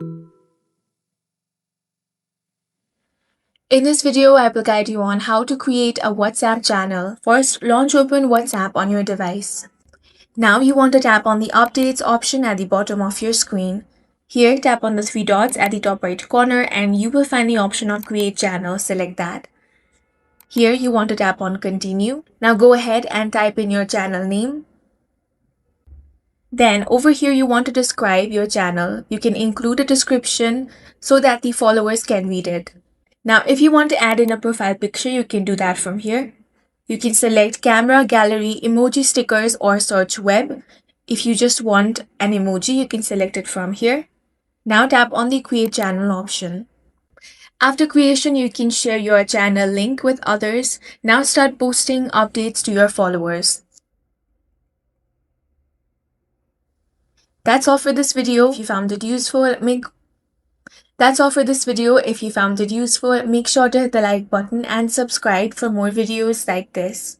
In this video, I will guide you on how to create a WhatsApp channel. First, launch open WhatsApp on your device. Now you want to tap on the Updates option at the bottom of your screen. Here, tap on the three dots at the top right corner and you will find the option of Create Channel. Select that. Here, you want to tap on Continue. Now go ahead and type in your channel name. Then over here, you want to describe your channel. You can include a description so that the followers can read it. Now, if you want to add in a profile picture, you can do that from here. You can select camera, gallery, emoji stickers, or search web. If you just want an emoji, you can select it from here. Now tap on the create channel option. After creation, you can share your channel link with others. Now start posting updates to your followers. That's all for this video. If you found it useful, If you found it useful, make sure to hit the like button and subscribe for more videos like this.